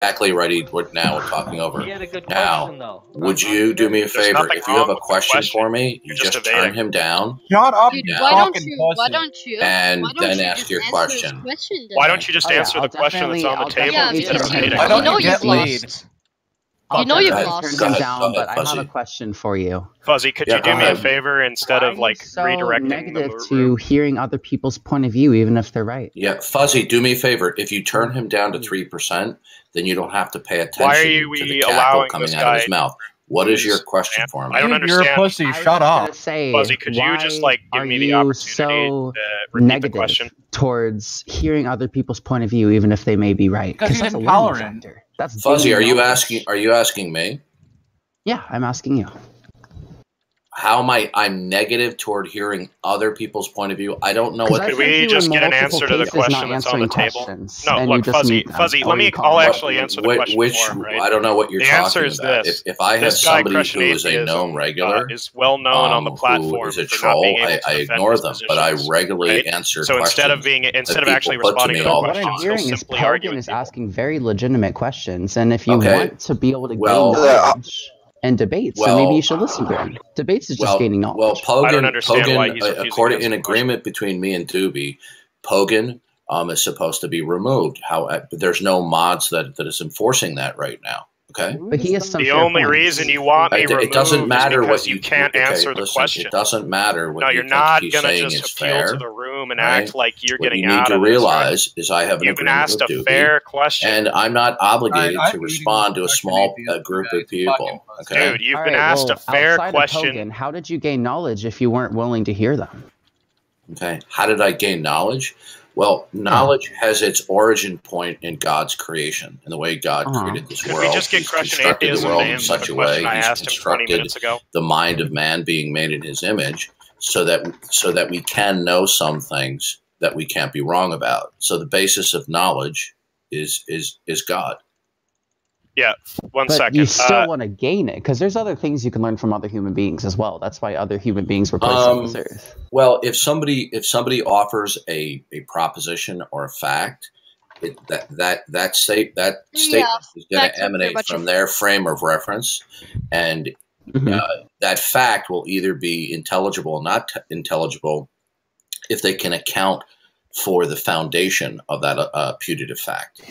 exactly right now we're talking over. He had a good Now, question, though. would you do me a favor? If you have a question for me, you just turn him down. Shut up, Dude, you why don't fucking you? Why pussy. don't you? And Why don't then you ask just your answer question. his question? Why don't you just Oh, yeah, answer the I'll question that's on the I'll table Yeah, definitely instead of because turn hating? Why you don't know you get you've laid? lost. I'll You know you've definitely lost. turn Go him ahead, down, but I have Fuzzy. a question for you. Fuzzy, could Yeah, you do go me a ahead. favor instead of Why are you like so redirecting the negative to room? hearing other people's point of view, even if they're right? Yeah, Fuzzy, do me a favor. If you turn him down to 3%, then you don't have to pay attention Why are you to the cackle allowing coming this out of his guy? mouth. What is your question for me? I don't Dude, you're a understand. pussy. I was Shut just up. gonna say, Fuzzy, could you just like give are me the you opportunity so to repeat the negative question? towards hearing other people's point of view, even if they may be right? Because he's that's a learning intolerant. factor. That's Fuzzy, gaining are you knowledge. asking me? Yeah, I'm asking you. How am I'm negative toward hearing other people's point of view? I don't know what. Could we just get an answer to the question that's on the table? No, look, Fuzzy, I'll actually answer the question for him, right? I don't know what you're the talking answer is about. This. If I have this guy, somebody who is a known regular, is well known on the platform who is a for not troll, being able to I defend ignore his them, but I positions, regularly right? answer so questions. Instead of actually responding to the What questions, I'm hearing is simply argue Pogan with is people. asking very legitimate questions, and if you want to be able to gain knowledge and debates, then maybe you should listen to him. Debates is just gaining knowledge. Well, Pogan, why he's according in agreement between me and Doobie, Pogan is supposed to be removed. There's no mods that is enforcing that right now. Okay, but he has some the only reason you want me removed it doesn't matter is because what you can't answer the question. It doesn't matter what you're not going to just appeal to the room and act like you're getting out of it. What you need to realize is I have an You've been agreement asked with a Doobie, fair question, and I'm not obligated to respond to a small group of people. Okay, dude, you've been asked a fair question. Pogan, how did you gain knowledge if you weren't willing to hear them? Okay, how did I gain knowledge? Well, knowledge has its origin point in God's creation, in the way God created this world. Could we just get Crushing Atheism to answer the question I asked him 20 minutes ago? The mind of man being made in his image, so that we can know some things that we can't be wrong about. So the basis of knowledge is God. Yeah, one second. You still want to gain it, because there's other things you can learn from other human beings as well. That's why other human beings were placed on this earth. Well, if somebody offers a proposition or a fact, that statement is going to emanate from their frame of reference, and that fact will either be intelligible or not intelligible if they can account for the foundation of that putative fact.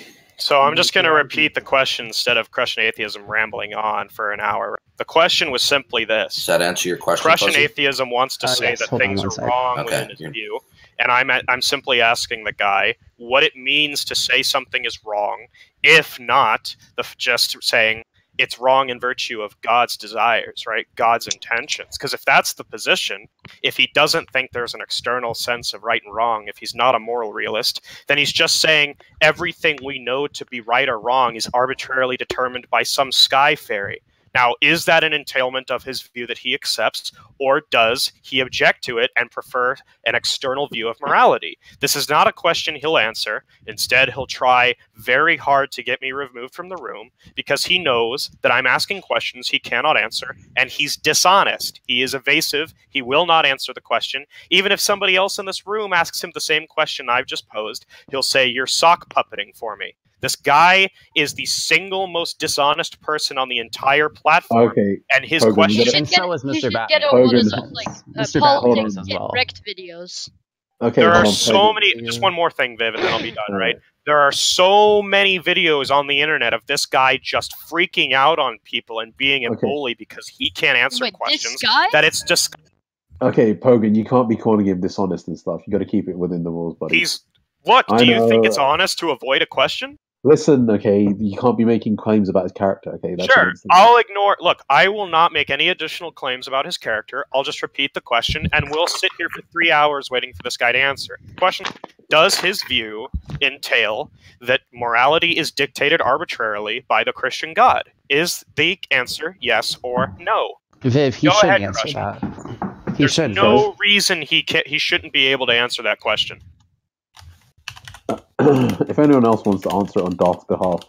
So I'm just going to repeat the question instead of Crushing Atheism rambling on for an hour. The question was simply this. Does that answer your question? Crushing Atheism wants to say that things are wrong within his view. And I'm simply asking the guy what it means to say something is wrong, if not just saying it's wrong in virtue of God's desires, right? God's intentions. Because if that's the position, if he doesn't think there's an external sense of right and wrong, if he's not a moral realist, then he's just saying everything we know to be right or wrong is arbitrarily determined by some sky fairy. Now, is that an entailment of his view that he accepts, or does he object to it and prefer an external view of morality? This is not a question he'll answer. Instead, he'll try very hard to get me removed from the room because he knows that I'm asking questions he cannot answer, and he's dishonest. He is evasive. He will not answer the question. Even if somebody else in this room asks him the same question I've just posed, he'll say, "You're sock puppeting for me." This guy is the single most dishonest person on the entire platform. Okay. And his question... And so is Mr. Bat. Mr. Politics as well. Wrecked videos. Okay, there are so many... Just one more thing, Viv, and then I'll be done, right? There are so many videos on the internet of this guy just freaking out on people and being a bully because he can't answer questions. This guy? That it's just... Okay, Pogan, you can't be calling him dishonest and stuff. You got to keep it within the rules, buddy. What? Do you think it's honest to avoid a question? Listen, okay, you can't be making claims about his character, okay? That's sure, I'll ignore... Look, I will not make any additional claims about his character. I'll just repeat the question, and we'll sit here for 3 hours waiting for this guy to answer. Question, does his view entail that morality is dictated arbitrarily by the Christian God? Is the answer yes or no? Viv, he shouldn't answer that. There's no reason he shouldn't be able to answer that question. If anyone else wants to answer it on Darth's behalf.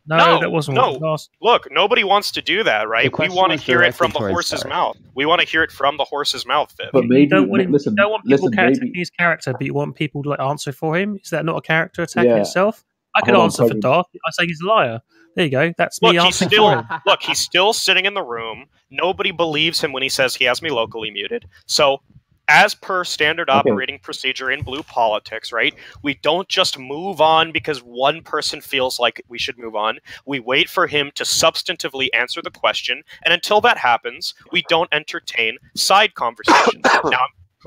No, that wasn't what was asked. Look, nobody wants to do that, right? We want to hear it from the horse's mouth. We want to hear it from the horse's mouth, Viv. But maybe, you don't want people listen, attacking his character, but you want people to answer for him? Is that not a character attack in itself? I could answer for Darth. I say he's a liar. There you go. That's me answering for him. Look, he's still sitting in the room. Nobody believes him when he says he has me locally muted. So, as per standard operating procedure in blue politics, right, we don't just move on because one person feels like we should move on. We wait for him to substantively answer the question, and until that happens, we don't entertain side conversations. Now,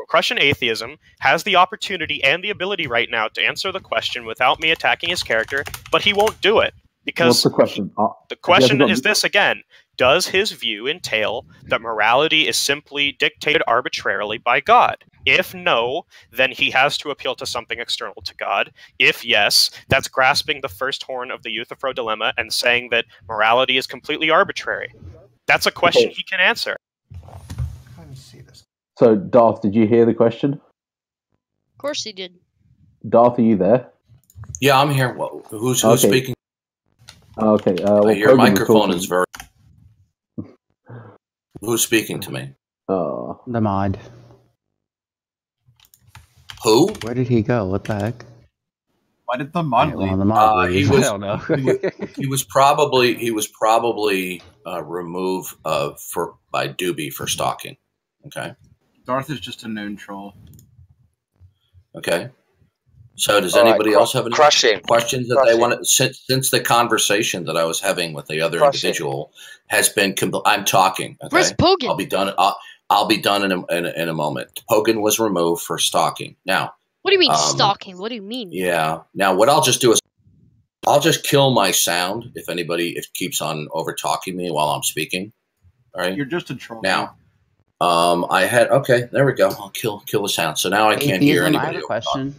Crushing Atheism has the opportunity and the ability right now to answer the question without me attacking his character, but he won't do it. Because what's the question? The question is this again. Does his view entail that morality is simply dictated arbitrarily by God? If no, then he has to appeal to something external to God. If yes, that's grasping the first horn of the Euthyphro dilemma and saying that morality is completely arbitrary. That's a question he can answer. Let me see this. So, Darth, did you hear the question? Of course he did. Darth, are you there? Yeah, I'm here. Well, who's speaking? Okay. Your microphone is very... Who's speaking to me? The mod. Who? Where did he go? What the heck? Why did the mod leave? The mod leave. I don't know. he was probably removed by Doobie for stalking. Okay. Darth is just a known troll. Okay. So does anybody else have any questions that they want? Since the conversation that I was having with the other individual has been, I'm talking. Okay? Where's Pogan? I'll be done. I'll be done in a moment. Pogan was removed for stalking. Now, what do you mean stalking? What do you mean? Yeah. Now, what I'll just do is I'll just kill my sound if anybody keeps on over talking me while I'm speaking. All right. You're just a troll. Now, there we go. I'll kill the sound. So now I can't hear anybody. I have a question.